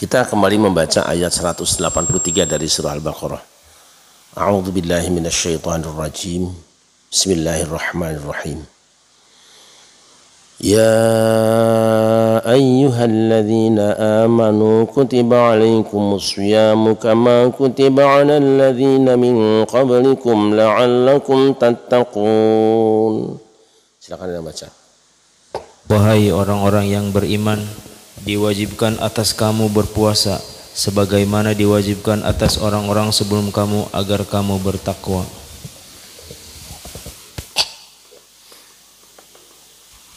Kita kembali membaca ayat 183 dari surah Al-Baqarah. A'udzu billahi minasyaitonir rajim. Bismillahirrahmanirrahim. Ya ayyuhalladzina amanu kutiba 'alaikumus syiyamu kama kutiba 'alal ladzina min qablikum la'allakum tattaqun. Silakan baca. Wahai orang-orang yang beriman, diwajibkan atas kamu berpuasa sebagaimana diwajibkan atas orang-orang sebelum kamu agar kamu bertakwa.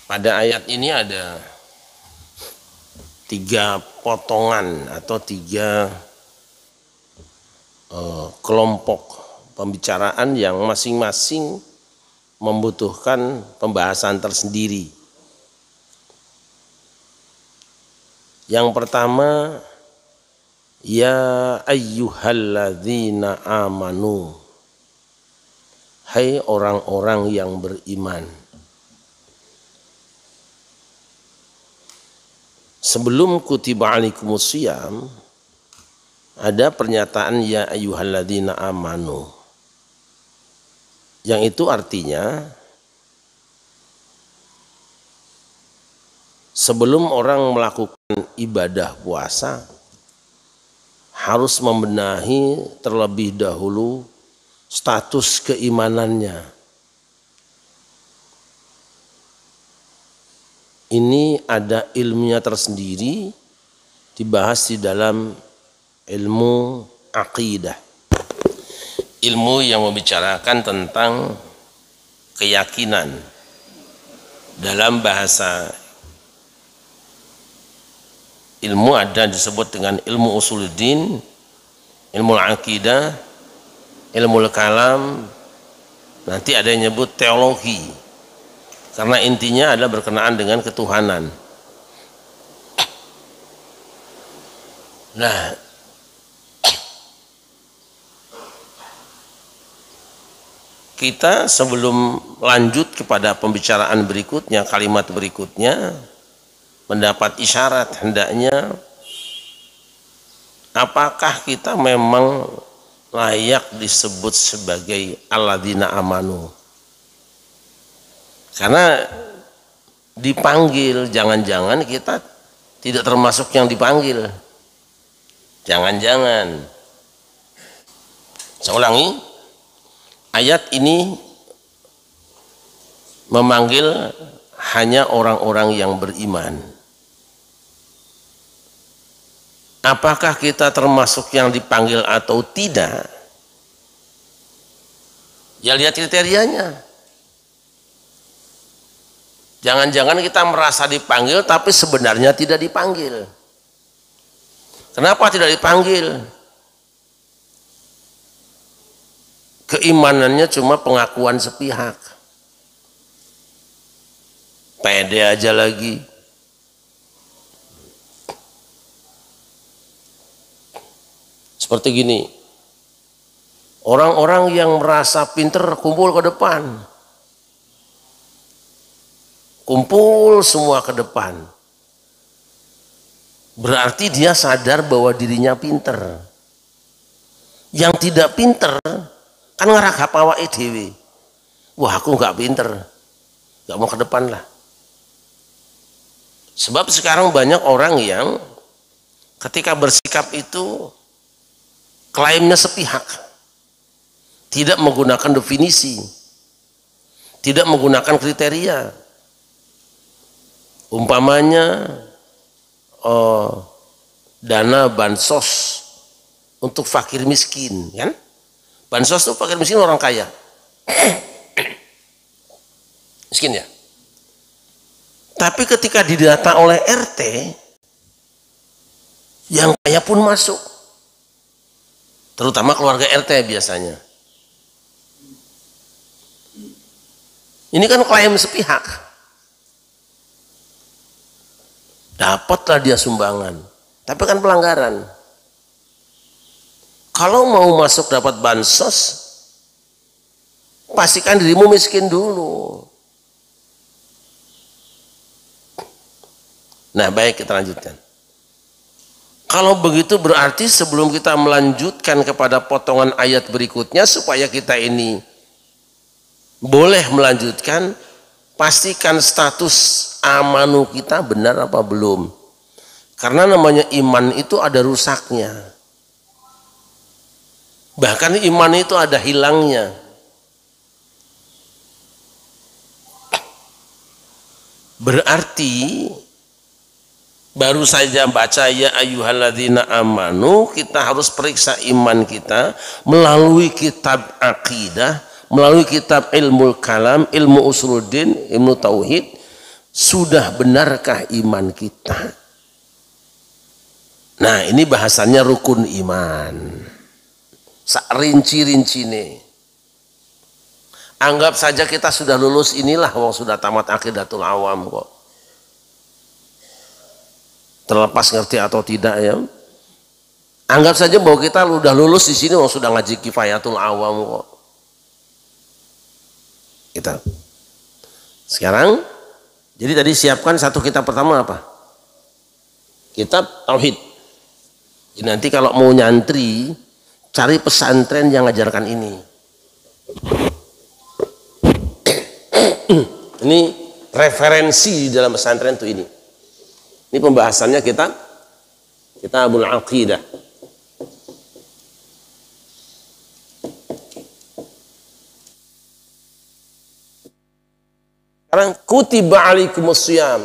Pada ayat ini ada 3 potongan atau 3 kelompok pembicaraan yang masing-masing membutuhkan pembahasan tersendiri. Yang pertama, ya ayyuhalladzina amanu, hai orang-orang yang beriman. Sebelum kutiba alaikumus syiyam ada pernyataan ya ayyuhalladzina amanu, yang itu artinya sebelum orang melakukan ibadah puasa harus membenahi terlebih dahulu status keimanannya. Ini ada ilmunya tersendiri, dibahas di dalam ilmu aqidah. Ilmu yang membicarakan tentang keyakinan. Dalam bahasa ilmu ada disebut dengan ilmu usuluddin, ilmu aqidah, ilmu kalam, nanti ada yang nyebut teologi. Karena intinya adalah berkenaan dengan ketuhanan. Nah, kita sebelum lanjut kepada pembicaraan berikutnya, kalimat berikutnya, mendapat isyarat hendaknya apakah kita memang layak disebut sebagai alladzina amanu. Karena dipanggil, jangan-jangan kita tidak termasuk yang dipanggil. Jangan-jangan. Saya ulangi, ayat ini memanggil hanya orang-orang yang beriman. Apakah kita termasuk yang dipanggil atau tidak? Ya lihat kriterianya. Jangan-jangan kita merasa dipanggil tapi sebenarnya tidak dipanggil. Kenapa tidak dipanggil? Keimanannya cuma pengakuan sepihak. Pede aja lagi. Seperti gini, orang-orang yang merasa pinter kumpul ke depan, kumpul semua ke depan, berarti dia sadar bahwa dirinya pinter. Yang tidak pinter kan ngeragap awake dhewe, wah aku nggak pinter, nggak mau ke depan lah. Sebab sekarang banyak orang yang ketika bersikap itu klaimnya sepihak, tidak menggunakan definisi, tidak menggunakan kriteria. Umpamanya dana bansos untuk fakir miskin, kan? Bansos itu fakir miskin orang kaya, miskin ya. Tapi ketika didata oleh RT, yang kaya pun masuk. Terutama keluarga RT biasanya. Ini kan klaim sepihak. Dapatlah dia sumbangan, tapi kan pelanggaran. Kalau mau masuk dapat bansos, pastikan dirimu miskin dulu. Nah, baik, kita lanjutkan. Kalau begitu berarti sebelum kita melanjutkan kepada potongan ayat berikutnya, supaya kita ini boleh melanjutkan, pastikan status amanu kita benar apa belum. Karena namanya iman itu ada rusaknya. Bahkan iman itu ada hilangnya. Berarti baru saja baca ya ayyuhalladzina amanu, kita harus periksa iman kita melalui kitab akidah, melalui kitab ilmu kalam, ilmu usuluddin, ilmu tauhid. Sudah benarkah iman kita? Nah, ini bahasannya rukun iman. Rinci-rinci nih. Anggap saja kita sudah lulus, inilah wong sudah tamat Aqidatul Awam kok. Terlepas ngerti atau tidak ya. Anggap saja bahwa kita udah lulus di sini, wong sudah ngaji Kifayatul Awam kok. Kita. Sekarang, jadi tadi siapkan satu kitab pertama apa? Kitab Tauhid. Jadi nanti kalau mau nyantri, cari pesantren yang ngajarkan ini. Ini referensi di dalam pesantren itu ini. Ini pembahasannya Kitabul Aqidah. Sekarang kutiba alaikumus syiyam.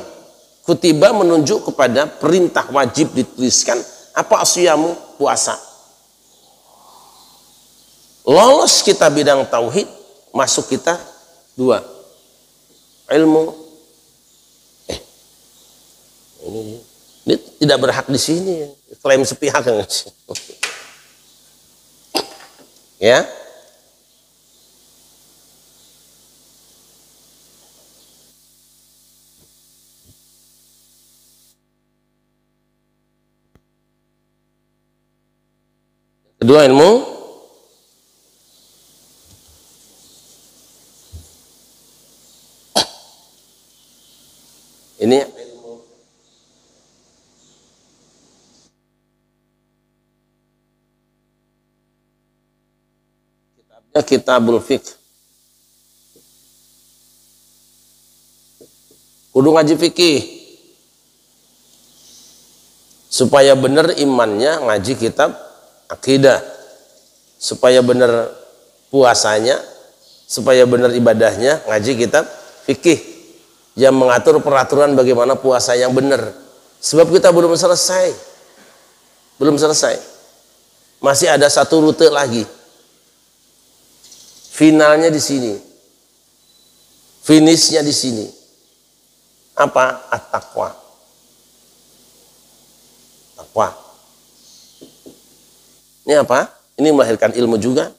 Kutiba menunjuk kepada perintah wajib dituliskan. Apa asyamu? Puasa. Lolos kita bidang tauhid, masuk kita dua. Ilmu. Ini tidak berhak di sini. Klaim sepihak. Ya. Kedua ilmu ini ilmu kitabnya Kitabul Fiqh. Kudu ngaji fikih supaya benar imannya, ngaji kitab akidah, supaya benar puasanya, supaya benar ibadahnya, ngaji kitab fikih yang mengatur peraturan bagaimana puasa yang benar. Sebab kita belum selesai, masih ada satu rute lagi, finalnya di sini, finishnya di sini. Apa? At-taqwa. Taqwa. Ini apa? Ini melahirkan ilmu juga.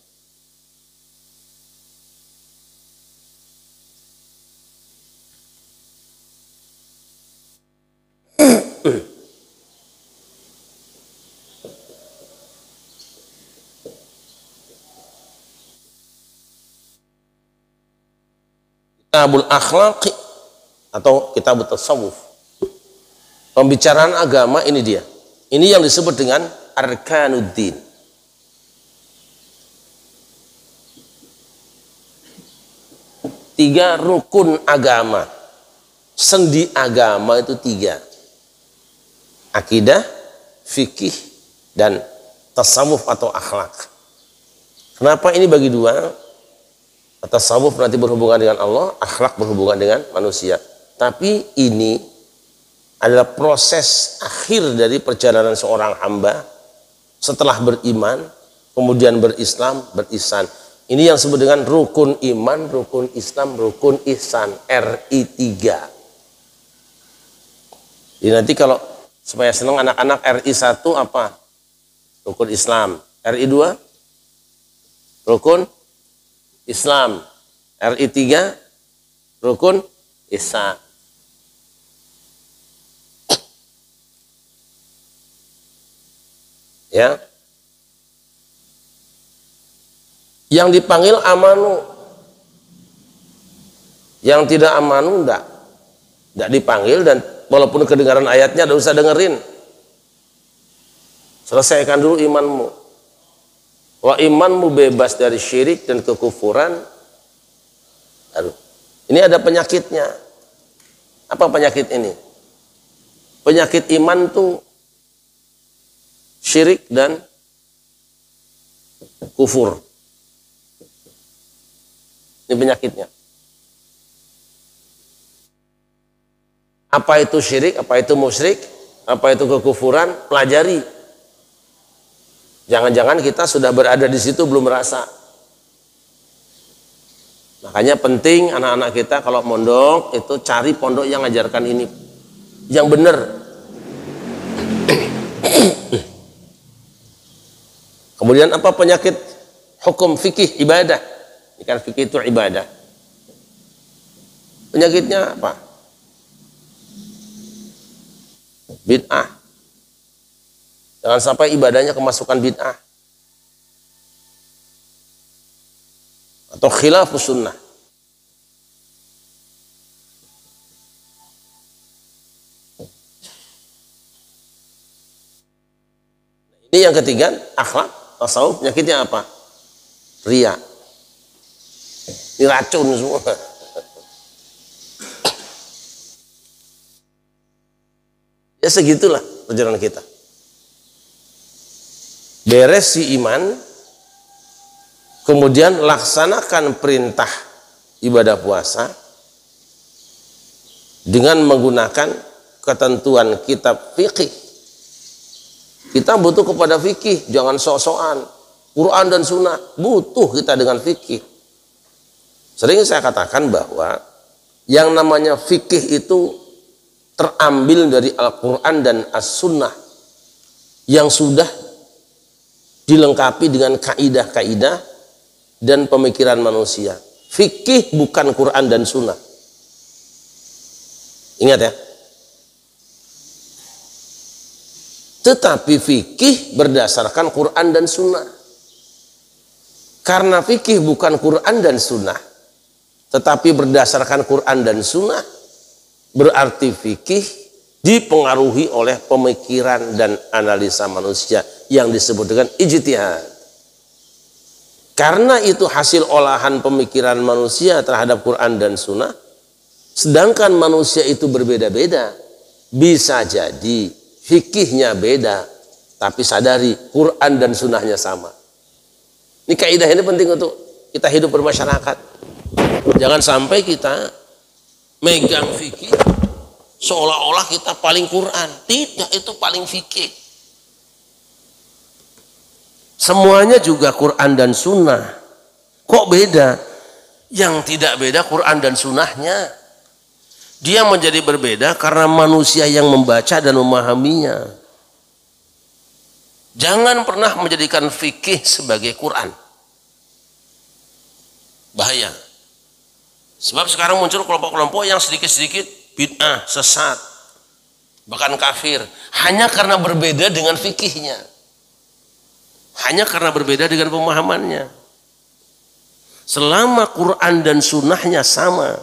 Kitabul Akhlaq atau Kitabut Tasawuf. Pembicaraan agama ini dia. Ini yang disebut dengan Arkanuddin. Tiga rukun agama, sendi agama itu tiga: akidah, fikih, dan tasawuf atau akhlak. Kenapa ini bagi dua? Tasawuf nanti berhubungan dengan Allah, akhlak berhubungan dengan manusia. Tapi ini adalah proses akhir dari perjalanan seorang hamba setelah beriman, kemudian berislam, berihsan. Ini yang disebut dengan rukun iman, rukun Islam, rukun ihsan, RI 3. Jadi nanti kalau supaya senang anak-anak, RI 1 apa? Rukun Islam. RI 2 rukun Islam. RI 3 rukun ihsan. Ya. Yang dipanggil amanu, yang tidak amanu enggak dipanggil, dan walaupun kedengaran ayatnya tidak usah dengerin. Selesaikan dulu imanmu. Kalau imanmu bebas dari syirik dan kekufuran, aduh, ini ada penyakitnya. Apa penyakit ini? Penyakit iman tuh syirik dan kufur. Ini penyakitnya. Apa itu syirik, apa itu musyrik, apa itu kekufuran, pelajari. Jangan-jangan kita sudah berada di situ belum merasa. Makanya penting anak-anak kita kalau mondok itu cari pondok yang ngajarkan ini, yang benar. Kemudian apa penyakit hukum fikih ibadah? Kan fikih itu ibadah. Penyakitnya apa? Bid'ah. Jangan sampai ibadahnya kemasukan bid'ah. Atau khilafus sunnah. Ini yang ketiga, akhlak, tasawuf. Penyakitnya apa? Riya. Ini racun semua. Ya segitulah perjalanan kita. Beres si iman, kemudian laksanakan perintah ibadah puasa dengan menggunakan ketentuan kitab fikih. Kita butuh kepada fikih, jangan sok-sokan. Quran dan sunnah, butuh kita dengan fikih. Sering saya katakan bahwa yang namanya fikih itu terambil dari Al-Quran dan As-Sunnah yang sudah dilengkapi dengan kaidah-kaidah dan pemikiran manusia. Fikih bukan Quran dan Sunnah. Ingat ya. Tetapi fikih berdasarkan Quran dan Sunnah. Karena fikih bukan Quran dan Sunnah, tetapi berdasarkan Quran dan Sunnah, berarti fikih dipengaruhi oleh pemikiran dan analisa manusia yang disebut dengan ijtihad. Karena itu hasil olahan pemikiran manusia terhadap Quran dan Sunnah, sedangkan manusia itu berbeda-beda. Bisa jadi fikihnya beda, tapi sadari Quran dan Sunnahnya sama. Ini kaidah ini penting untuk kita hidup bermasyarakat. Jangan sampai kita megang fikih seolah-olah kita paling Quran. Tidak, itu paling fikih. Semuanya juga Quran dan Sunnah. Kok beda? Yang tidak beda Quran dan Sunnahnya. Dia menjadi berbeda karena manusia yang membaca dan memahaminya. Jangan pernah menjadikan fikih sebagai Quran. Bahaya. Sebab sekarang muncul kelompok-kelompok yang sedikit-sedikit bid'ah, sesat, bahkan kafir, hanya karena berbeda dengan fikihnya, hanya karena berbeda dengan pemahamannya. Selama Quran dan Sunnahnya sama,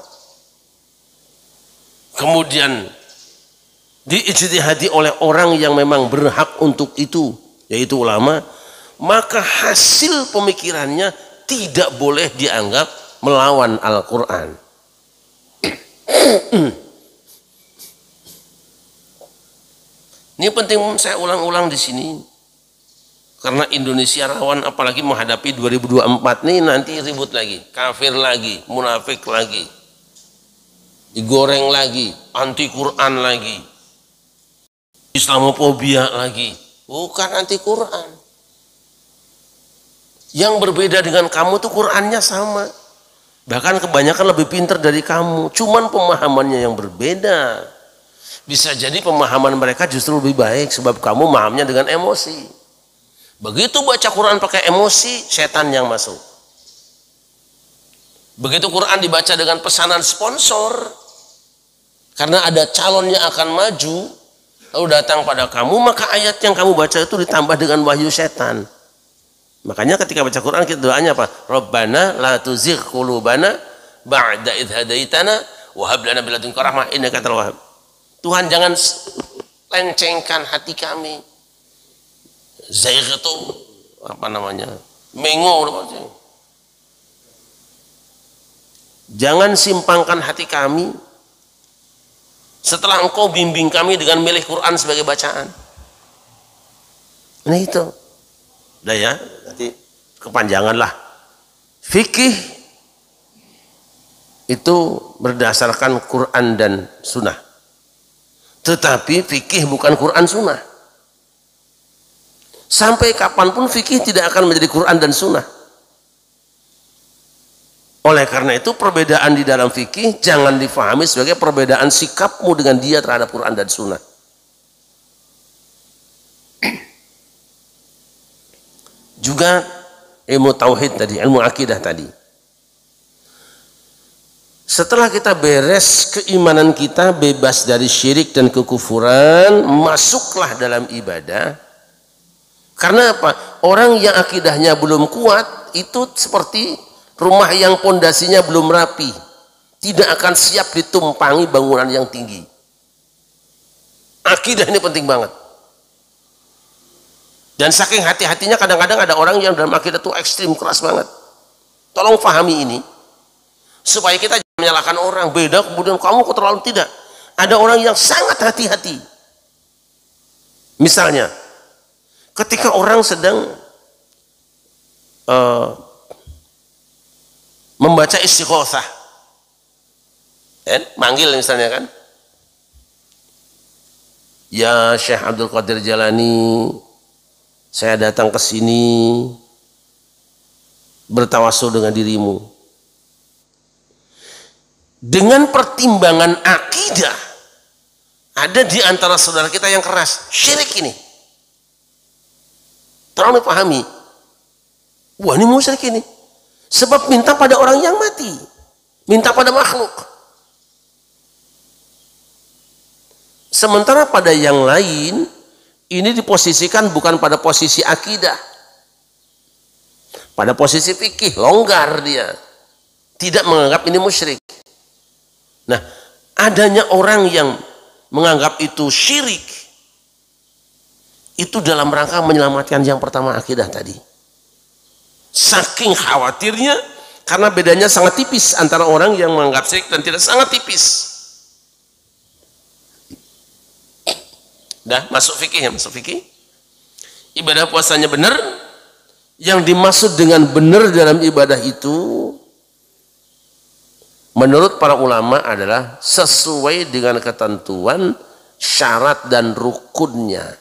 kemudian diijtihadi oleh orang yang memang berhak untuk itu, yaitu ulama, maka hasil pemikirannya tidak boleh dianggap melawan Al-Quran. Ini penting saya ulang-ulang di sini, karena Indonesia rawan apalagi menghadapi 2024 nih, nanti ribut lagi, kafir lagi, munafik lagi, digoreng lagi, anti Quran lagi, Islamofobia lagi. Bukan anti Quran. Yang berbeda dengan kamu tuh Qurannya sama. Bahkan kebanyakan lebih pintar dari kamu. Cuman pemahamannya yang berbeda. Bisa jadi pemahaman mereka justru lebih baik sebab kamu mahamnya dengan emosi. Begitu baca Quran pakai emosi, setan yang masuk. Begitu Quran dibaca dengan pesanan sponsor, karena ada calon yang akan maju, lalu datang pada kamu, maka ayat yang kamu baca itu ditambah dengan wahyu setan. Makanya ketika baca Quran kita doanya apa? Rabbana la tuzigh qulubana ba'da idh hadaitana wa hab lana min ladunka rahmah innaka antal wahhab. Tuhan, jangan lencengkan hati kami zaigh itu apa namanya? Mengo. Jangan simpangkan hati kami setelah engkau bimbing kami dengan milih Quran sebagai bacaan. Nah itu. Udah ya, nanti kepanjangan lah. Fikih itu berdasarkan Quran dan Sunnah. Tetapi fikih bukan Quran Sunnah. Sampai kapanpun fikih tidak akan menjadi Quran dan Sunnah. Oleh karena itu perbedaan di dalam fikih jangan difahami sebagai perbedaan sikapmu dengan dia terhadap Quran dan Sunnah. Juga ilmu tauhid tadi, ilmu akidah tadi. Setelah kita beres keimanan kita, bebas dari syirik dan kekufuran, masuklah dalam ibadah. Karena apa? Orang yang akidahnya belum kuat itu seperti rumah yang pondasinya belum rapi, tidak akan siap ditumpangi bangunan yang tinggi. Akidah ini penting banget. Dan saking hati-hatinya kadang-kadang ada orang yang dalam akidah itu ekstrim, keras banget. Tolong pahami ini supaya kita jangan menyalahkan orang beda kemudian kamu kok terlalu tidak. Ada orang yang sangat hati-hati. Misalnya ketika orang sedang membaca istighosah, manggil misalnya kan, ya Syekh Abdul Qadir Jalani, saya datang ke sini bertawasul dengan dirimu. Dengan pertimbangan akidah, ada di antara saudara kita yang keras, syirik ini. Tolong dipahami. Wah, ini musyrik ini. Sebab minta pada orang yang mati, minta pada makhluk. Sementara pada yang lain ini diposisikan bukan pada posisi akidah, pada posisi fikih, longgar dia, tidak menganggap ini musyrik. Nah, adanya orang yang menganggap itu syirik, itu dalam rangka menyelamatkan yang pertama, akidah tadi. Saking khawatirnya, karena bedanya sangat tipis antara orang yang menganggap syirik dan tidak, sangat tipis. Dah masuk fikih ya, masuk fikih. Ibadah puasanya benar. Yang dimaksud dengan benar dalam ibadah itu menurut para ulama adalah sesuai dengan ketentuan, syarat dan rukunnya.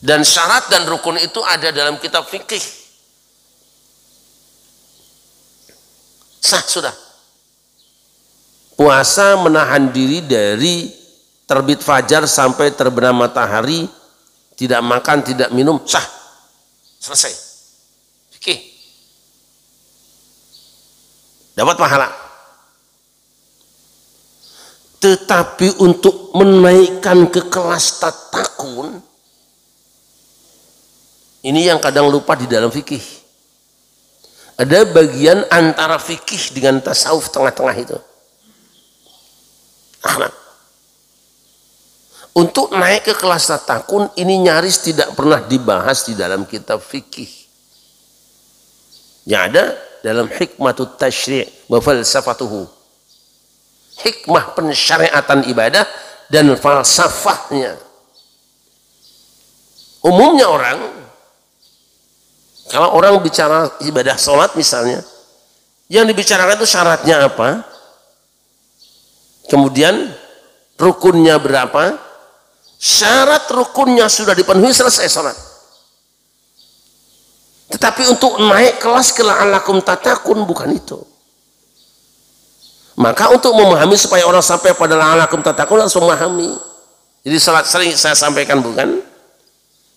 Dan syarat dan rukun itu ada dalam kitab fikih. Sah sudah. Puasa menahan diri dari terbit fajar sampai terbenam matahari, tidak makan, tidak minum, sah. Selesai. Fikih. Dapat pahala. Tetapi untuk menaikkan ke kelas tatakun, ini yang kadang lupa di dalam fikih. Ada bagian antara fikih dengan tasawuf, tengah-tengah itu. Akhlak. Untuk naik ke kelas tatakun ini nyaris tidak pernah dibahas di dalam kitab fikih. Yang ada dalam hikmatut tasyri' wa falsafatuhu. Hikmah pensyariatan ibadah dan falsafahnya. Umumnya orang, kalau orang bicara ibadah sholat misalnya, yang dibicarakan itu syaratnya apa, kemudian rukunnya berapa, syarat rukunnya sudah dipenuhi, selesai sholat. Tetapi untuk naik kelas ke la'allakum tatakun bukan itu. Maka untuk memahami supaya orang sampai pada la'allakum tatakun harus memahami. Jadi sholat sering saya sampaikan, bukan?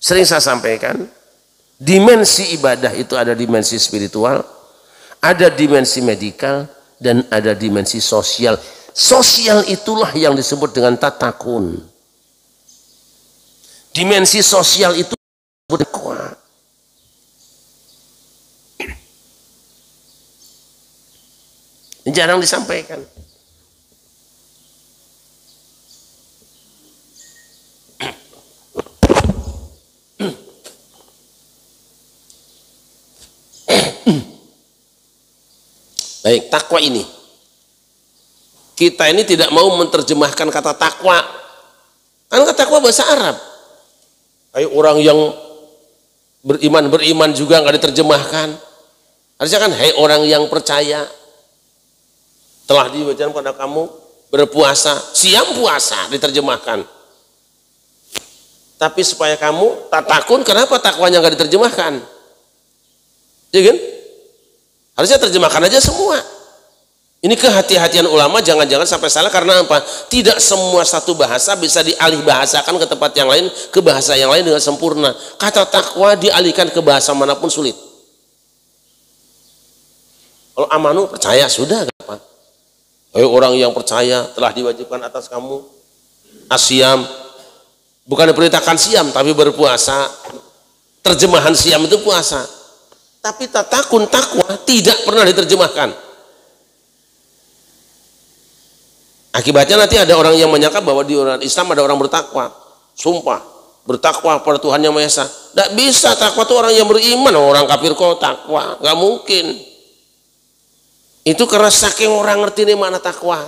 Sering saya sampaikan, dimensi ibadah itu ada dimensi spiritual, ada dimensi medikal, dan ada dimensi sosial. Sosial itulah yang disebut dengan tatakun. Dimensi sosial itu disebut kuat. Ini jarang disampaikan. Baik, takwa ini. Kita ini tidak mau menerjemahkan kata takwa. Karena kata takwa bahasa Arab. Kayak orang yang beriman juga nggak diterjemahkan. Harusnya kan, hai orang yang percaya, telah diwajibkan pada kamu berpuasa, siam puasa diterjemahkan. Tapi supaya kamu tak takun, kenapa takwanya nggak diterjemahkan? Ya kan? Harusnya terjemahkan aja semua. Ini kehati-hatian ulama, jangan-jangan sampai salah karena apa? Tidak semua satu bahasa bisa dialih bahasakan ke tempat yang lain, ke bahasa yang lain dengan sempurna. Kata takwa dialihkan ke bahasa manapun sulit. Kalau amanu percaya sudah gampang. Orang yang percaya telah diwajibkan atas kamu asyam, bukan diperintahkan siam tapi berpuasa. Terjemahan siam itu puasa. Tapi tatakun takwa tidak pernah diterjemahkan. Akibatnya nanti ada orang yang menyangka bahwa di orang Islam ada orang bertakwa. Sumpah, bertakwa pada Tuhan Yang Maha Esa. Tidak bisa, takwa itu orang yang beriman. Orang kafir kok takwa, nggak mungkin. Itu karena saking orang ngerti ini mana takwa.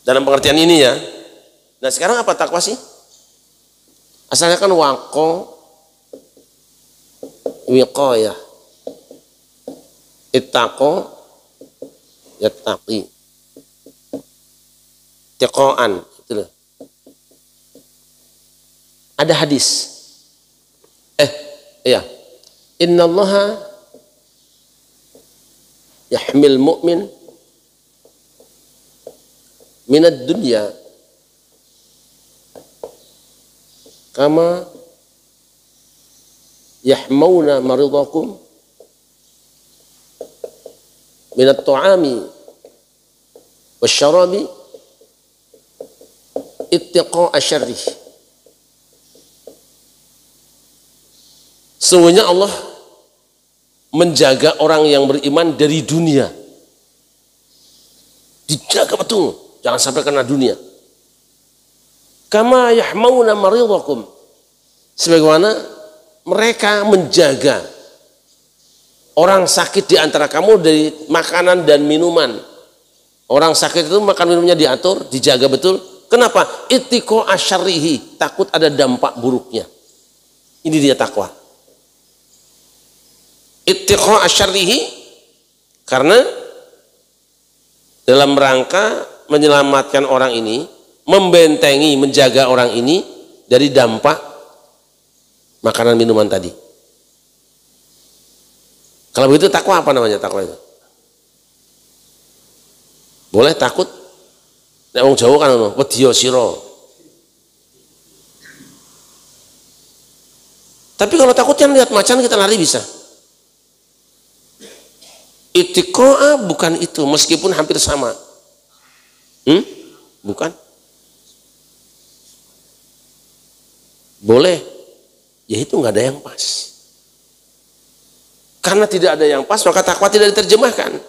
Dalam pengertian ini ya. Nah sekarang apa takwa sih? Asalnya kan waqo, wiqayah, ittaqo, yattaqi, tiqoan, itu loh. Ada hadis. Iya. Innallaha yahmil mu'min minad dunya kama yahmauna maridakum minat ta'ami wasyarabi ittiqa asyarrih. Sesungguhnya Allah menjaga orang yang beriman dari dunia, dijaga betul, jangan sampai kena dunia. Kama yahmauna maridakum, sebagaimana mereka menjaga orang sakit di antara kamu dari makanan dan minuman. Orang sakit itu makan minumnya diatur, dijaga betul. Kenapa? Ittiqa asyarrihi, takut ada dampak buruknya. Ini dia takwa. Ittiqa asyarrihi, karena dalam rangka menyelamatkan orang ini, membentengi, menjaga orang ini dari dampak makanan minuman tadi. Kalau begitu takwa apa namanya takwa itu? Boleh takut? Nek wong Jawa kan ono, wedya sira. Tapi kalau takutnya lihat macan kita lari bisa. Ittiqa bukan itu, meskipun hampir sama. Bukan. Boleh. Ya itu nggak ada yang pas. Karena tidak ada yang pas, maka takwa tidak diterjemahkan.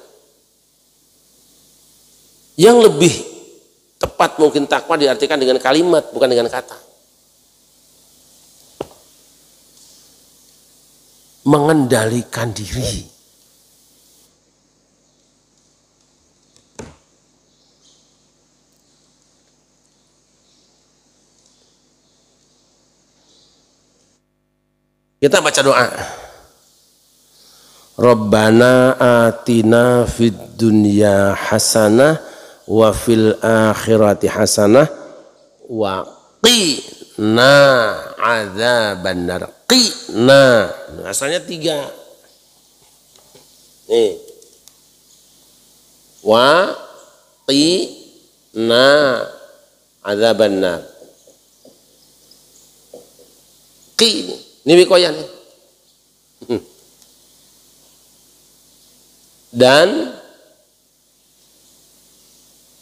Yang lebih tepat mungkin takwa diartikan dengan kalimat, bukan dengan kata. Mengendalikan diri. Kita baca doa. Rabbana atina fid dunya hasanah wa fil akhirati hasanah wa qina adzabannar. Qina, asalnya 3. Nih. Wa qina adzabannar. Qini, ini wikoyan. Dan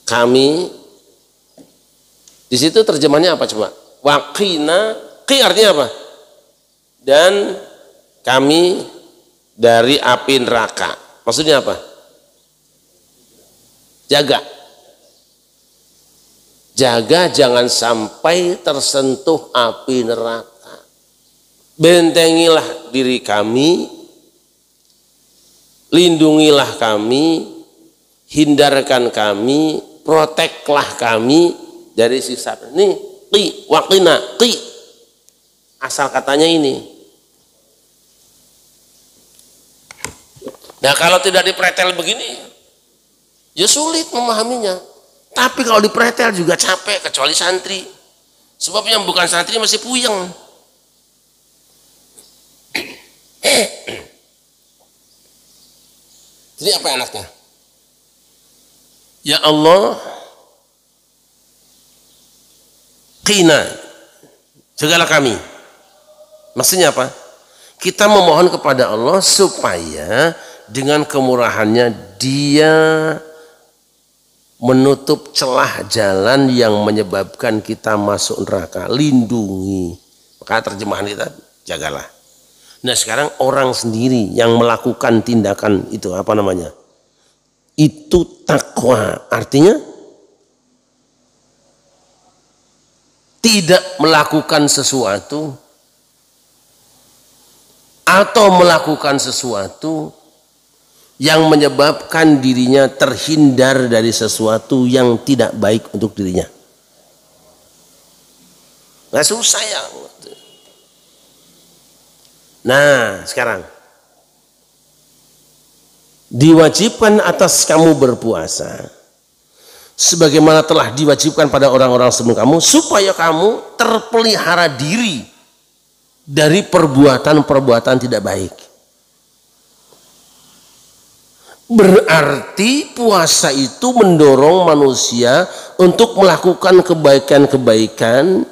kami, di situ terjemahnya apa coba? Waqina, qi artinya apa? Dan kami dari api neraka. Maksudnya apa? Jaga. Jaga jangan sampai tersentuh api neraka. Bentengilah diri kami lindungilah kami, hindarkan kami, proteklah kami dari siksa. Ini qi waqina, qi asal katanya ini. Nah kalau tidak dipretel begini ya sulit memahaminya. Tapi kalau dipretel juga capek, kecuali santri. Sebab yang bukan santri masih puyeng. Jadi apa enaknya? Ya Allah, qina, jagalah kami. Maksudnya apa? Kita memohon kepada Allah supaya dengan kemurahannya Dia menutup celah jalan yang menyebabkan kita masuk neraka. Lindungi. Maka terjemahan kita, jagalah. Nah sekarang orang sendiri yang melakukan tindakan itu apa namanya? Itu takwa. Artinya tidak melakukan sesuatu atau melakukan sesuatu yang menyebabkan dirinya terhindar dari sesuatu yang tidak baik untuk dirinya. Nggak susah ya. Nah sekarang diwajibkan atas kamu berpuasa sebagaimana telah diwajibkan pada orang-orang sebelum kamu, supaya kamu terpelihara diri dari perbuatan-perbuatan tidak baik. Berarti puasa itu mendorong manusia untuk melakukan kebaikan-kebaikan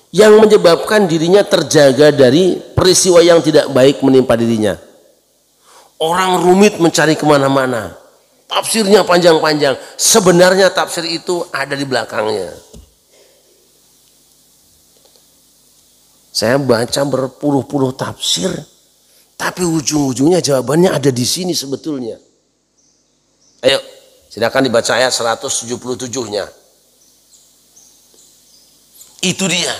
yang menyebabkan dirinya terjaga dari peristiwa yang tidak baik menimpa dirinya. Orang rumit mencari kemana-mana, tafsirnya panjang-panjang, sebenarnya tafsir itu ada di belakangnya. Saya baca berpuluh-puluh tafsir, tapi ujung-ujungnya jawabannya ada di sini sebetulnya. Ayo, silakan dibaca ayat 177-nya. Itu dia.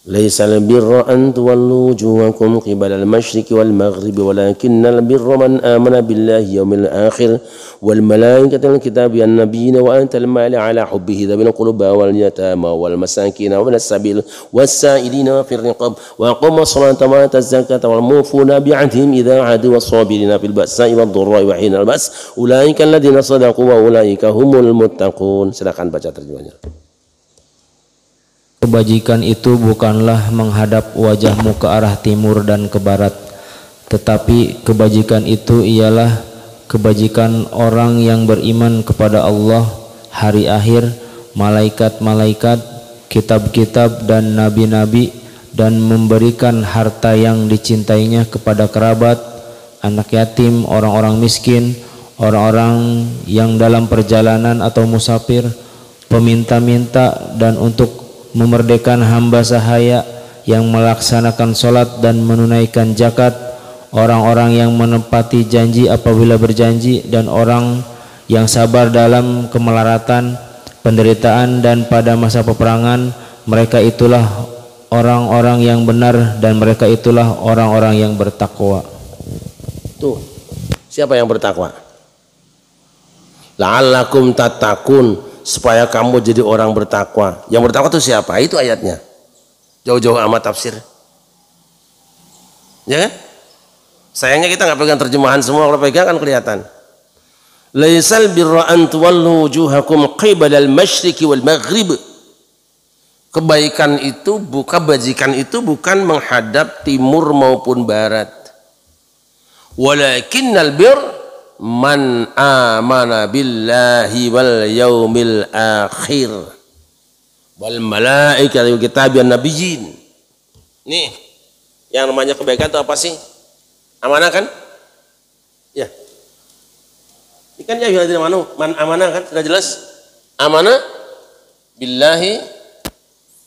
Laisal birra an tuwallu wujuhakum qibala al-masyriqi wal maghribi walakinnal birra man amana billahi yawmil akhir wal malaikati wal kitabi wan nabiyina wa atal mali ala hubbihi dhabil qurba wal yatama wal masakin wa minas sabil was sa'ilina fir riqab wa aqama as-salata wa ataz zakata wal mufuna bi'ahdihim idza 'adu was sabirina fil ba'sa'i wad dharra'i wa hinal ba's ulaika alladziina shadaqu wa ulaika humul muttaqun. Silakan baca terjemahannya. Kebajikan itu bukanlah menghadap wajahmu ke arah timur dan ke barat, tetapi kebajikan itu ialah kebajikan orang yang beriman kepada Allah, hari akhir, malaikat-malaikat, kitab-kitab dan nabi-nabi, dan memberikan harta yang dicintainya kepada kerabat, anak yatim, orang-orang miskin, orang-orang yang dalam perjalanan atau musafir, peminta-minta, dan untuk memerdekakan hamba sahaya yang melaksanakan sholat dan menunaikan zakat, orang-orang yang menepati janji apabila berjanji, dan orang yang sabar dalam kemelaratan, penderitaan, dan pada masa peperangan. Mereka itulah orang-orang yang benar dan mereka itulah orang-orang yang bertakwa. Tuh, siapa yang bertakwa? La'allakum tattaqun, supaya kamu jadi orang bertakwa. Yang bertakwa itu siapa? Itu ayatnya. Jauh-jauh amat tafsir. Ya kan? Sayangnya kita nggak pegang terjemahan semua. Kalau pegang kan kelihatan. Laisal birra an tuwallu wujuhakum qibala al-masyriqi wal maghrib. Kebaikan itu kebajikan itu bukan menghadap timur maupun barat. Walakinnal birr man amana billahi wal yaumil akhir wal malaikati wal kitabi wan nabiyyin. Nih, yang namanya kebaikan itu apa sih? Amanah kan? Ya. Ini kan ya man amanah kan sudah jelas. Amanah billahi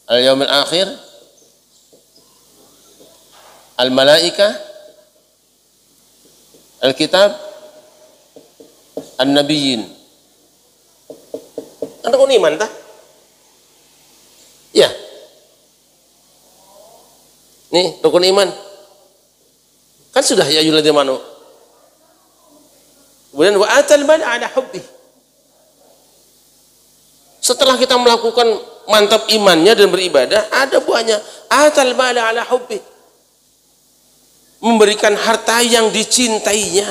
al yaumil akhir, al malaika, al kitab, an-nabiyyin. Kan rukun iman tah? Ya. Nih rukun iman. Kan sudah ya ayyuhalladzina amanu. Kemudian wa atal mal ala hubbi. Setelah kita melakukan mantap imannya dan beribadah, ada buahnya. Atal mal ala hubbi. Memberikan harta yang dicintainya.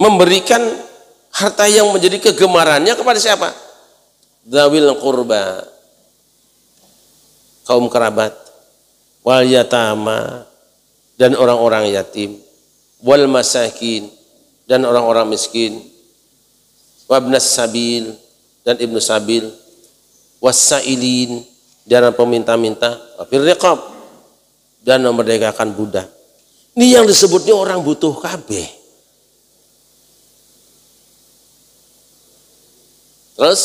Memberikan harta yang menjadi kegemarannya kepada siapa? Dzawil qurba, kaum kerabat, wal yatama, dan orang-orang yatim, wal masakin, dan orang-orang miskin, wabnas sabil, dan ibnu sabil, wassailin, dan peminta-minta, wafir riqab, dan memerdekakan budak. Ini yang disebutnya orang butuh kabeh. Terus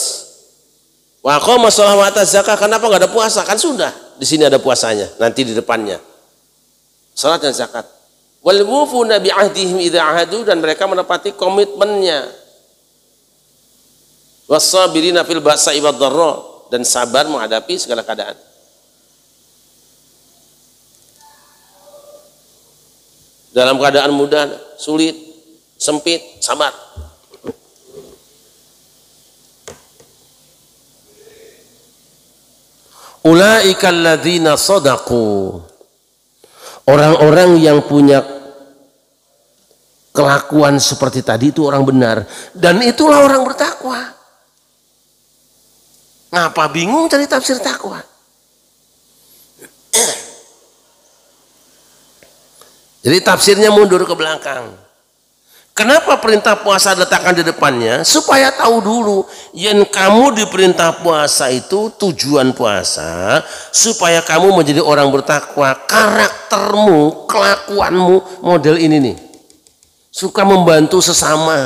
wa qama shalah wa ata zakah, kenapa enggak ada puasa? Kan sudah di sini ada puasanya, nanti di depannya. Salat dan zakat. Wal mufuna bi ahdihim idza ahadu, dan mereka menepati komitmennya. Was-sabirina fil ba'sa'i wad dharra, dan sabar menghadapi segala keadaan. Dalam keadaan mudah, sulit, sempit, sabar. Ulaika alladzina shadaqu. Orang-orang yang punya kelakuan seperti tadi itu orang benar, dan itulah orang bertakwa. Ngapa bingung cari tafsir takwa? Jadi tafsirnya mundur ke belakang. Kenapa perintah puasa letakkan di depannya? Supaya tahu dulu yang kamu diperintah puasa itu tujuan puasa supaya kamu menjadi orang bertakwa. Karaktermu, kelakuanmu model ini nih. Suka membantu sesama.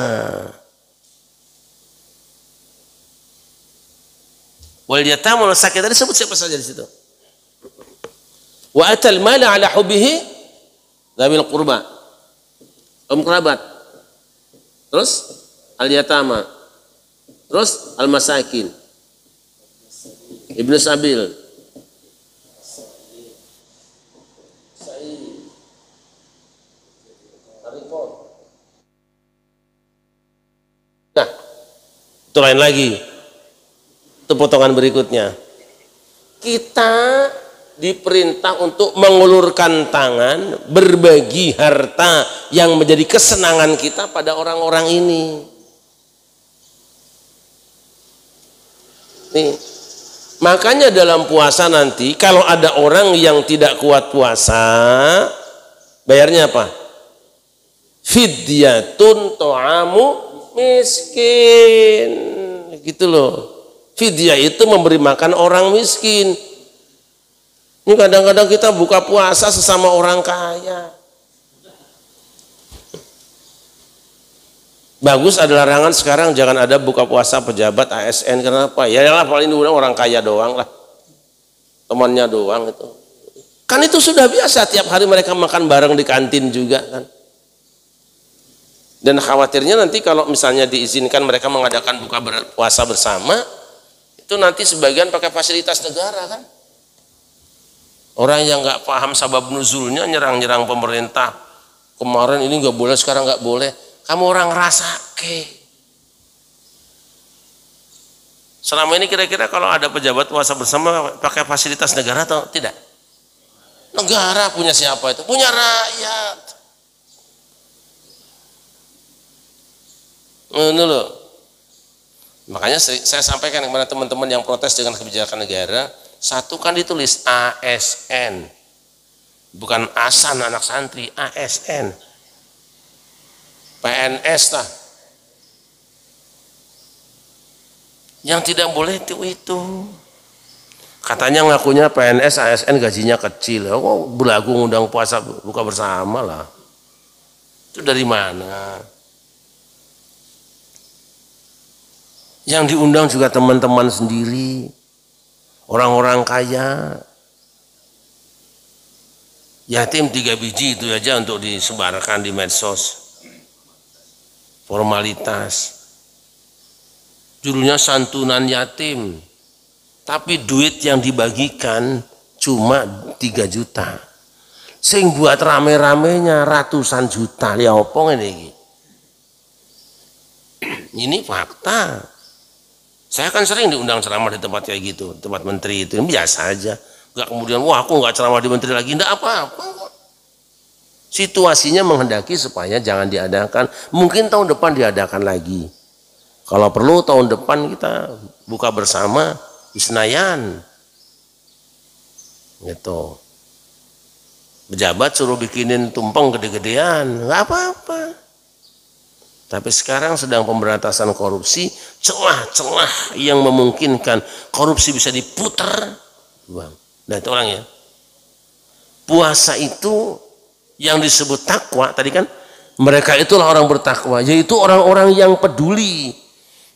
Wal yatama wal masakin, tadi sebut siapa saja di situ. Wa atal mala ala hubbihi dzawil qurba, kaum kerabat. Terus al-yatama, terus al-masakin, ibnu sabil, nah itu lain lagi, itu potongan berikutnya. Kita diperintah untuk mengulurkan tangan, berbagi harta yang menjadi kesenangan kita pada orang-orang ini. Nih, makanya dalam puasa nanti kalau ada orang yang tidak kuat puasa, bayarnya apa? Fidyatun ta'amu miskin. Gitu loh. Fidyah itu memberi makan orang miskin. Ini kadang-kadang kita buka puasa sesama orang kaya. Bagus ada larangan sekarang, jangan ada buka puasa pejabat ASN. Kenapa? Ya lah paling orang kaya doang lah. Temannya doang itu. Kan itu sudah biasa, tiap hari mereka makan bareng di kantin juga kan. Dan khawatirnya nanti kalau misalnya diizinkan mereka mengadakan buka puasa bersama, itu nanti sebagian pakai fasilitas negara kan. Orang yang nggak paham sabab nuzulnya nyerang-nyerang pemerintah. Kemarin ini nggak boleh, sekarang nggak boleh. Kamu orang ngerasake. Selama ini kira-kira kalau ada pejabat puasa bersama pakai fasilitas negara atau tidak? Negara punya siapa itu? Punya rakyat. Ini loh. Makanya saya sampaikan kepada teman-teman yang protes dengan kebijakan negara. Satu kan ditulis ASN, bukan ASAN anak santri, ASN, PNS lah. Yang tidak boleh itu. Katanya ngakunya PNS, ASN gajinya kecil. Oh, belagu ngundang puasa buka bersama lah. Itu dari mana? Yang diundang juga teman-teman sendiri. Orang-orang kaya, yatim 3 biji itu aja untuk disebarkan di medsos, formalitas. Judulnya santunan yatim, tapi duit yang dibagikan cuma 3 juta. Sing buat rame-ramenya ratusan juta ya opong ini. Ini fakta. Saya kan sering diundang ceramah di tempat kayak gitu, tempat menteri itu biasa aja. Enggak kemudian wah aku nggak ceramah di menteri lagi, enggak apa-apa. Situasinya menghendaki supaya jangan diadakan. Mungkin tahun depan diadakan lagi. Kalau perlu tahun depan kita buka bersama di Senayan. Gitu. Pejabat suruh bikinin tumpeng gede-gedean, nggak apa-apa. Tapi sekarang sedang pemberantasan korupsi, celah-celah yang memungkinkan korupsi bisa diputar. Nah itu orangnya. Puasa itu yang disebut takwa tadi kan, mereka itulah orang bertakwa, yaitu orang-orang yang peduli.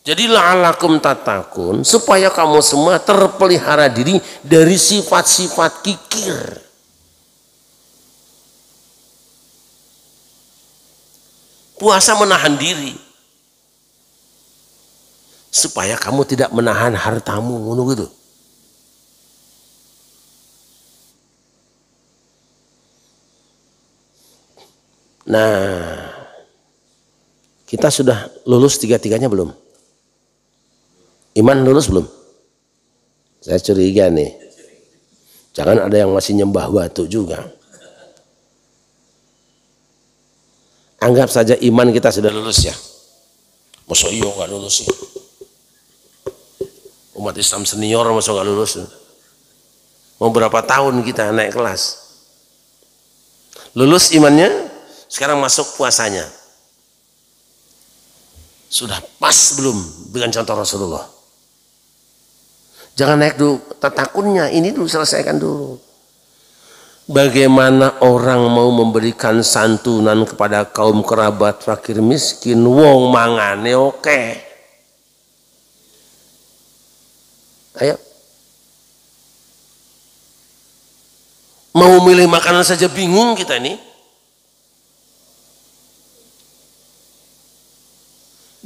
Jadi la'alakum tatakun, supaya kamu semua terpelihara diri dari sifat-sifat kikir. Puasa menahan diri supaya kamu tidak menahan hartamu, ngono gitu. Nah, kita sudah lulus tiga-tiganya belum? Iman lulus belum? Saya curiga nih. Jangan ada yang masih nyembah batu juga. Anggap saja iman kita sudah lulus ya. Masa iya nggak lulus sih? Umat Islam senior masa nggak lulus? Mau berapa tahun kita naik kelas? Lulus imannya, sekarang masuk puasanya. Sudah pas belum dengan contoh Rasulullah? Jangan naik dulu tatakunnya, ini dulu selesaikan dulu. Bagaimana orang mau memberikan santunan kepada kaum kerabat fakir miskin, wong mangane oke. Ayo. Mau milih makanan saja bingung kita ini.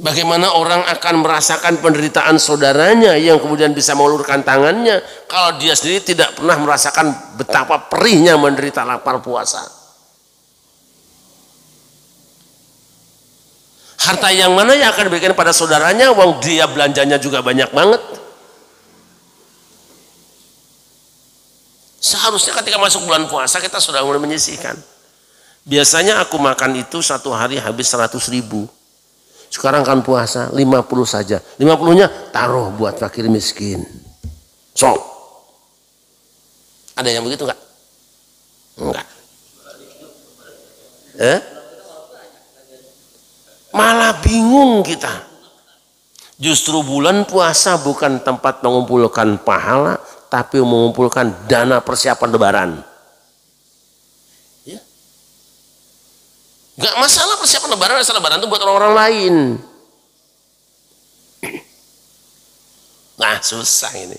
Bagaimana orang akan merasakan penderitaan saudaranya yang kemudian bisa mengulurkan tangannya kalau dia sendiri tidak pernah merasakan betapa perihnya menderita lapar puasa. Harta yang mana yang akan diberikan pada saudaranya, wong dia belanjanya juga banyak banget. Seharusnya ketika masuk bulan puasa kita sudah mulai menyisihkan. Biasanya aku makan itu satu hari habis 100.000. Sekarang kan puasa 50 saja, 50-nya taruh buat fakir miskin. Sok. Ada yang begitu enggak? Enggak. Malah bingung kita. Justru bulan puasa bukan tempat mengumpulkan pahala, tapi mengumpulkan dana persiapan lebaran. Gak masalah persiapan lebaran, asal lebaran itu buat orang-orang lain. Nah susah ini.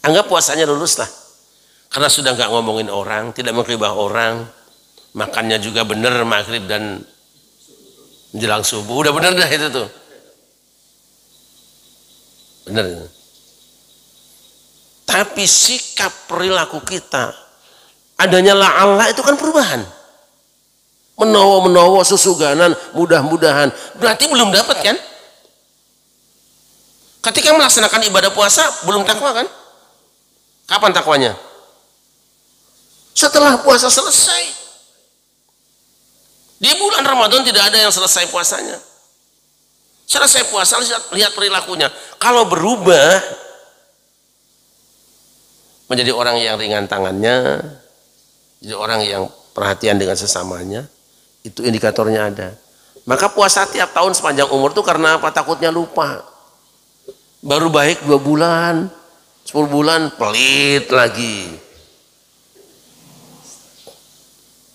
Anggap puasanya lulus lah. Karena sudah gak ngomongin orang, tidak menggibah orang. Makannya juga benar maghrib dan menjelang subuh. Udah benar dah itu tuh. Benar. Tapi sikap perilaku kita, adanya la'alla itu kan perubahan. Menowo-menowo susuganan, mudah-mudahan, berarti belum dapat kan? Ketika melaksanakan ibadah puasa belum takwa kan? Kapan takwanya? Setelah puasa selesai. Di bulan Ramadan tidak ada yang selesai puasanya. Selesai puasa lihat perilakunya. Kalau berubah menjadi orang yang ringan tangannya, jadi orang yang perhatian dengan sesamanya, itu indikatornya ada. Maka puasa tiap tahun sepanjang umur itu karena apa? Takutnya lupa. Baru baik 2 bulan, 10 bulan pelit lagi.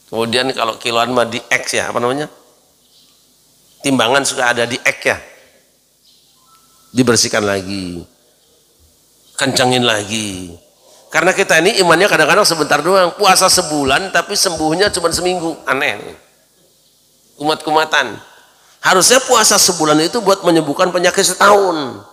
Kemudian kalau kiloan mah di X ya, apa namanya? Timbangan suka ada di X ya. Dibersihkan lagi. Kencengin lagi. Karena kita ini imannya kadang-kadang sebentar doang. Puasa sebulan tapi sembuhnya cuma seminggu. Aneh nih. Kumat-kumatan. Harusnya puasa sebulan itu buat menyembuhkan penyakit setahun.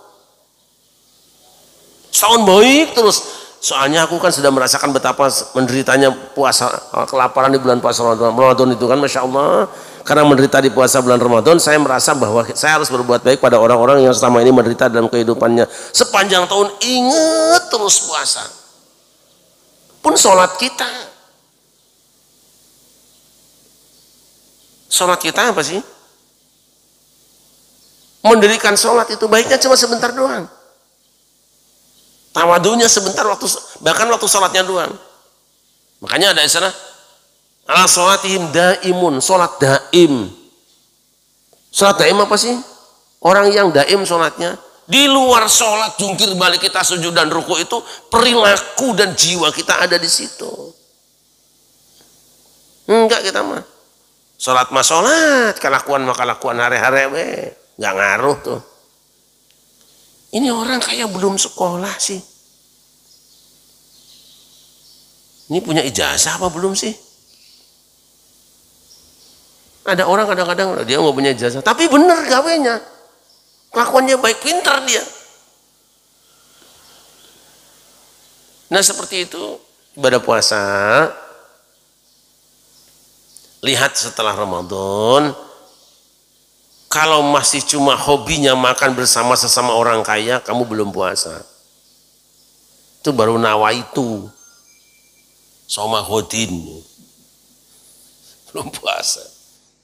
Setahun baik terus. Soalnya aku kan sudah merasakan betapa menderitanya puasa, kelaparan di bulan puasa Ramadan itu kan, Masya Allah. Karena menderita di puasa bulan Ramadan, saya merasa bahwa saya harus berbuat baik pada orang-orang yang selama ini menderita dalam kehidupannya. Sepanjang tahun ingat terus puasa. Pun sholat kita. Sholat kita apa sih? Mendirikan sholat itu baiknya cuma sebentar doang. Tawadunya sebentar, bahkan waktu sholatnya doang. Makanya ada istilah ala sholatihim daimun, sholat daim. Sholat daim apa sih? Orang yang daim sholatnya. Di luar sholat, jungkir balik kita, sujud dan ruku itu perilaku dan jiwa kita ada di situ. Enggak kita mah. Sholat mah sholat, kelakuan mah kelakuan hari-hari, nggak ngaruh tuh. Ini orang kayak belum sekolah sih. Ini punya ijazah apa belum sih? Ada orang kadang-kadang dia nggak punya ijazah, tapi bener gawenya. Kelakuannya baik, pintar dia. Nah seperti itu ibadah puasa. Lihat setelah Ramadan, kalau masih cuma hobinya makan bersama sesama orang kaya, kamu belum puasa. Itu baru nawaitu. Soma hodin. Belum puasa.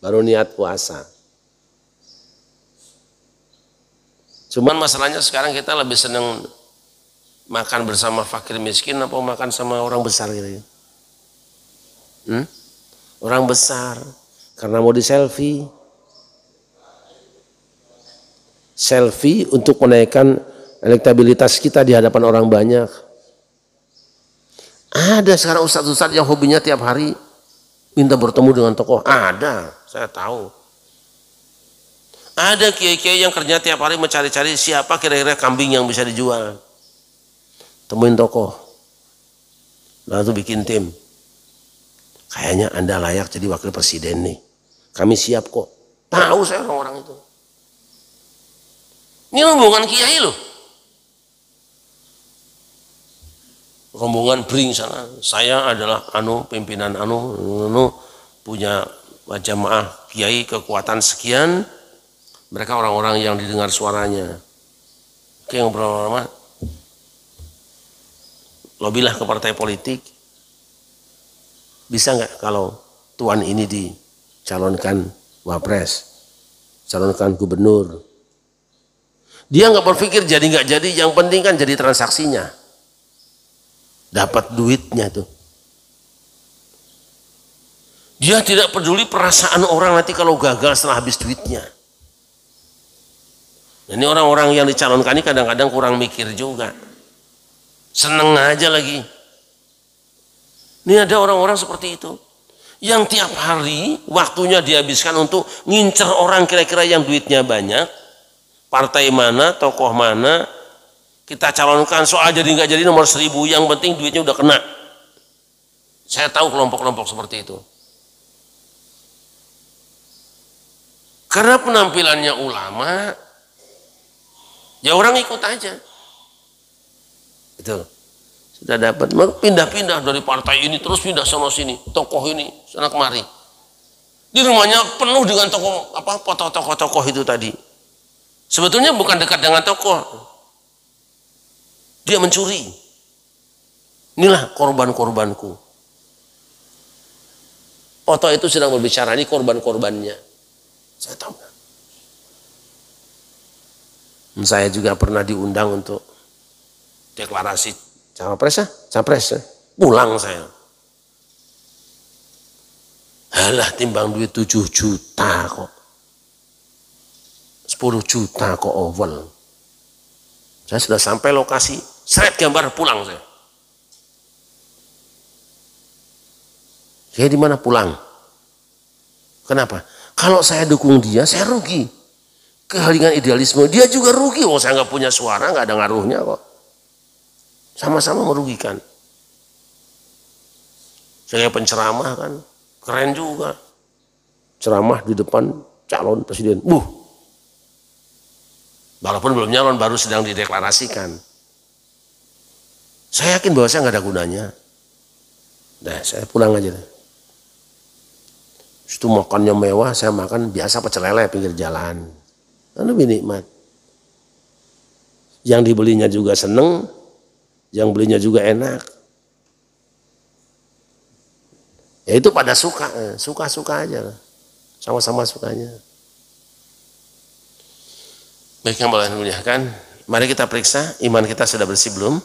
Baru niat puasa. Cuman masalahnya sekarang kita lebih senang makan bersama fakir miskin apa makan sama orang besar gitu. Orang besar. Karena mau di selfie. Selfie untuk menaikkan elektabilitas kita di hadapan orang banyak. Ada sekarang ustadz-ustadz yang hobinya tiap hari minta bertemu dengan tokoh. Ada, saya tahu. Ada kiai-kiai yang kerja tiap hari mencari-cari siapa kira-kira kambing yang bisa dijual. Temuin tokoh. Lalu bikin tim. Kayaknya Anda layak jadi wakil presiden nih. Kami siap kok. Tahu saya orang-orang itu. Ini rombongan kiai loh. Rombongan bring sana. Saya adalah pimpinan punya jamaah kiai kekuatan sekian. Mereka orang-orang yang didengar suaranya. Oke, ngobrol lama. Lobilah ke partai politik. Bisa nggak kalau tuan ini dicalonkan wapres, calonkan gubernur? Dia nggak berpikir jadi nggak jadi, yang penting kan jadi transaksinya, dapat duitnya tuh. Dia tidak peduli perasaan orang nanti kalau gagal setelah habis duitnya. Ini orang-orang yang dicalonkan ini kadang-kadang kurang mikir juga, seneng aja lagi. Ini ada orang-orang seperti itu, yang tiap hari waktunya dihabiskan untuk ngincer orang kira-kira yang duitnya banyak. Partai mana, tokoh mana, kita calonkan, soal jadi nggak jadi nomor 1000, yang penting duitnya udah kena. Saya tahu kelompok-kelompok seperti itu. Karena penampilannya ulama, ya orang ikut aja. Itu sudah dapat, pindah-pindah dari partai ini terus pindah sana sini, tokoh ini sana kemari. Di rumahnya penuh dengan tokoh foto tokoh-tokoh itu tadi. Sebetulnya bukan dekat dengan tokoh. Dia mencuri. Inilah korban-korbanku. Foto itu sedang berbicara, ini korban-korbannya. Saya tahu. Saya juga pernah diundang untuk deklarasi capres. Pulang saya. Halah, timbang duit 7 juta kok. 10 juta kok oval. Saya sudah sampai lokasi, seret gambar, pulang saya. Saya di mana pulang? Kenapa? Kalau saya dukung dia, saya rugi. Kehalingan idealisme, dia juga rugi. Oh, saya nggak punya suara, nggak ada ngaruhnya kok. Sama-sama merugikan. Saya penceramah kan, keren juga. Ceramah di depan calon presiden. Walaupun belum nyalon, baru sedang dideklarasikan. Saya yakin bahwa saya nggak ada gunanya. Nah, saya pulang aja. Itu makannya mewah, saya makan biasa pecel lele pinggir jalan. Lebih nikmat. Yang dibelinya juga seneng, yang belinya juga enak. Ya itu pada suka-suka aja. Sama-sama sukanya. Baik yang boleh dimuliakan, mari kita periksa iman kita sudah bersih belum?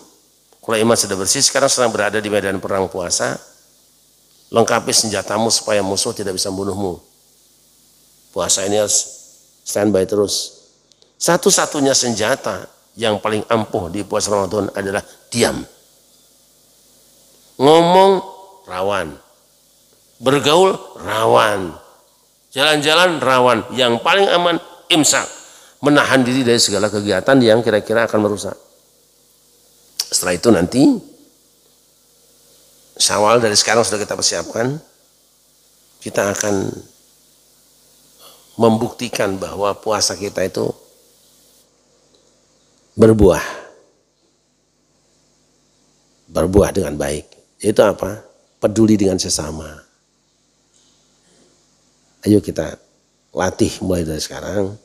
Kalau iman sudah bersih, sekarang sedang berada di medan perang puasa. Lengkapi senjatamu supaya musuh tidak bisa membunuhmu. Puasa ini harus standby terus. Satu-satunya senjata yang paling ampuh di puasa Ramadan adalah diam. Ngomong rawan, bergaul rawan, jalan-jalan rawan. Yang paling aman imsak, menahan diri dari segala kegiatan yang kira-kira akan merusak. Setelah itu nanti Syawal dari sekarang sudah kita persiapkan, kita akan membuktikan bahwa puasa kita itu berbuah dengan baik. Itu apa? Peduli dengan sesama. Ayo kita latih mulai dari sekarang,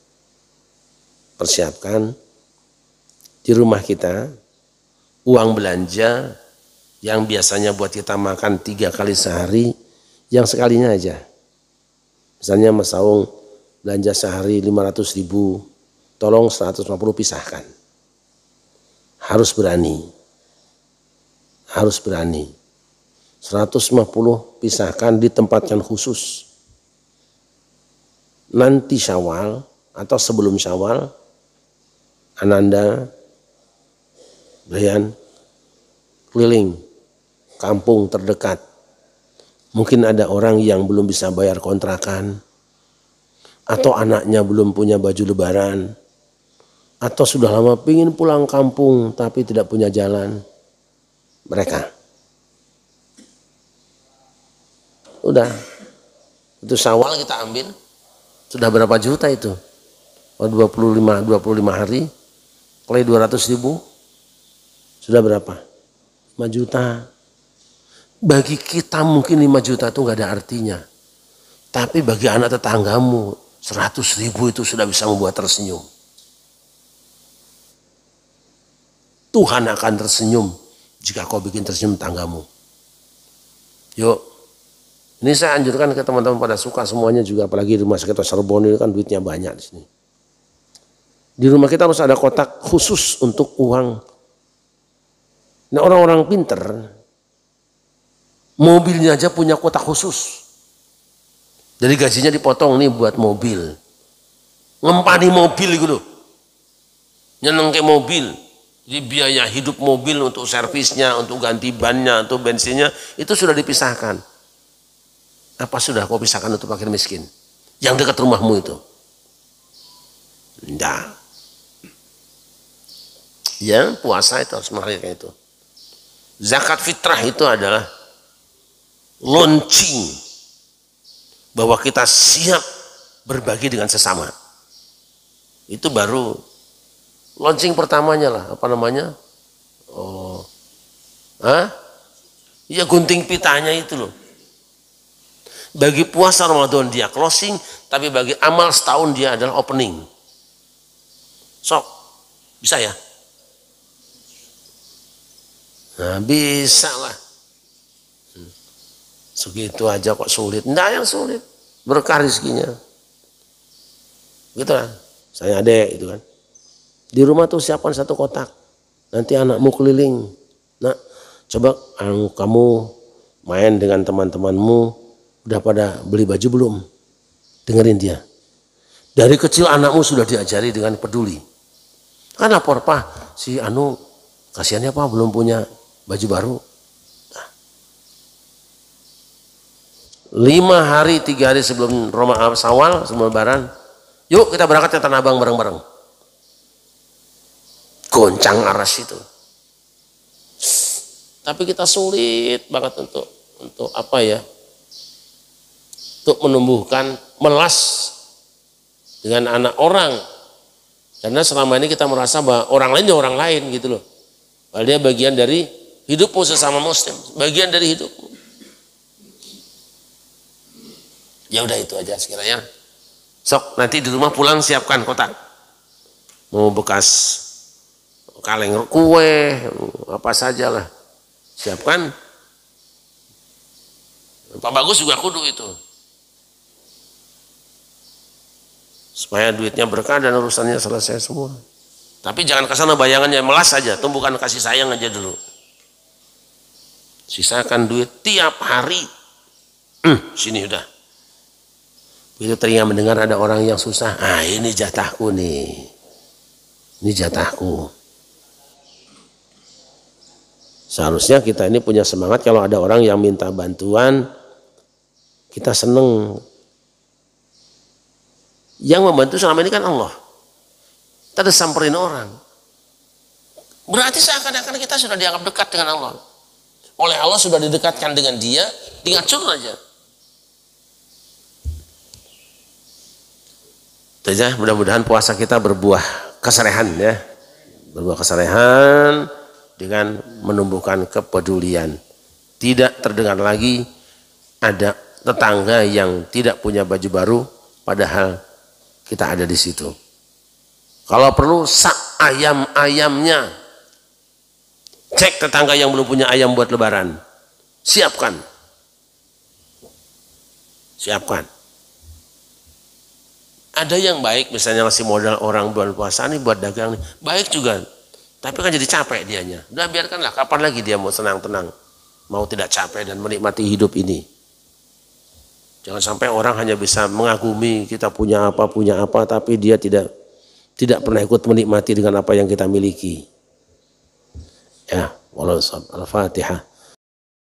persiapkan di rumah kita uang belanja yang biasanya buat kita makan 3 kali sehari, yang sekalinya aja. Misalnya Mas Saung belanja sehari 500.000, tolong 150 pisahkan. Harus berani. 150 pisahkan di tempat yang khusus. Nanti Syawal atau sebelum Syawal, Ananda, Brian, keliling kampung terdekat. Mungkin ada orang yang belum bisa bayar kontrakan, atau anaknya belum punya baju lebaran, atau sudah lama pingin pulang kampung tapi tidak punya jalan. Mereka udah, itu Syawal kita ambil, sudah berapa juta itu? 25 hari kali 200.000 sudah berapa? 5 juta. Bagi kita mungkin 5 juta itu nggak ada artinya, tapi bagi anak tetanggamu 100.000 itu sudah bisa membuat tersenyum. Tuhan akan tersenyum jika kau bikin tersenyum tetanggamu. Yuk, ini saya anjurkan ke teman-teman pada suka semuanya juga, apalagi di rumah sakit Serbon ini kan duitnya banyak di sini. Di rumah kita harus ada kotak khusus untuk uang. Nah, orang-orang pinter, mobilnya aja punya kotak khusus. Dari gajinya dipotong nih buat mobil. Ngempani mobil gitu loh. Nyeneng ke mobil. Jadi biaya hidup mobil untuk servisnya, untuk ganti bannya, untuk bensinnya, itu sudah dipisahkan. Apa sudah kau pisahkan untuk fakir miskin? Yang dekat rumahmu itu? Enggak. Ya, puasa itu harus melahirkan itu. Zakat fitrah itu adalah launching bahwa kita siap berbagi dengan sesama. Itu baru launching pertamanya lah, apa namanya? Ya gunting pitanya itu loh. Bagi puasa Ramadan dia closing, tapi bagi amal setahun dia adalah opening. Sok, bisa ya? Nah, bisa lah. Segitu aja kok sulit. Enggak yang sulit. Berkah rezekinya. Gitu kan. Saya adek itu kan. Di rumah tuh siapkan 1 kotak. Nanti anakmu keliling. Nah, coba kamu main dengan teman-temanmu. Udah pada beli baju belum? Dengerin dia. Dari kecil anakmu sudah diajari dengan peduli. Kan lapor, Pak, si Anu kasihannya Pak belum punya baju baru. 5 hari 3 hari sebelum Syawal, sebelum Lebaran, yuk kita berangkat ke Tanah Abang bareng-bareng. Goncang aras itu. Tapi kita sulit banget untuk apa ya? Untuk menumbuhkan melas dengan anak orang. Karena selama ini kita merasa bahwa orang lain ya orang lain gitu loh. Padahal dia bagian dari Hidupmu sesama muslim, bagian dari hidupmu. Ya udah itu aja sekiranya. Sok nanti di rumah pulang siapkan kotak. Mau bekas kaleng kue, apa sajalah. Siapkan. Pak Bagus juga kudu itu. Supaya duitnya berkah dan urusannya selesai semua. Tapi jangan kesana bayangannya melas saja, tumbuhkan kasih sayang aja dulu. Sisakan duit tiap hari. Sini udah. Begitu telinga mendengar ada orang yang susah, ini jatahku nih. Ini jatahku. Seharusnya kita ini punya semangat kalau ada orang yang minta bantuan, kita seneng. Yang membantu selama ini kan Allah. Kita ada samperin orang. Berarti seakan-akan kita sudah dianggap dekat dengan Allah. Oleh Allah sudah didekatkan dengan dia, tinggal curut aja. Saja mudah-mudahan puasa kita berbuah kesalehan ya. Berbuah kesalehan dengan menumbuhkan kepedulian. Tidak terdengar lagi ada tetangga yang tidak punya baju baru padahal kita ada di situ. Kalau perlu sak ayam-ayamnya. Cek tetangga yang belum punya ayam buat lebaran. Siapkan. Siapkan. Ada yang baik misalnya ngasih modal orang bulan puasa nih buat dagang nih. Baik juga. Tapi kan jadi capek dianya. Udah biarkanlah, kapan lagi dia mau senang-tenang. Mau tidak capek dan menikmati hidup ini. Jangan sampai orang hanya bisa mengagumi kita punya apa, tapi dia tidak pernah ikut menikmati dengan apa yang kita miliki. Ya, wallahualam. Al-Fatihah.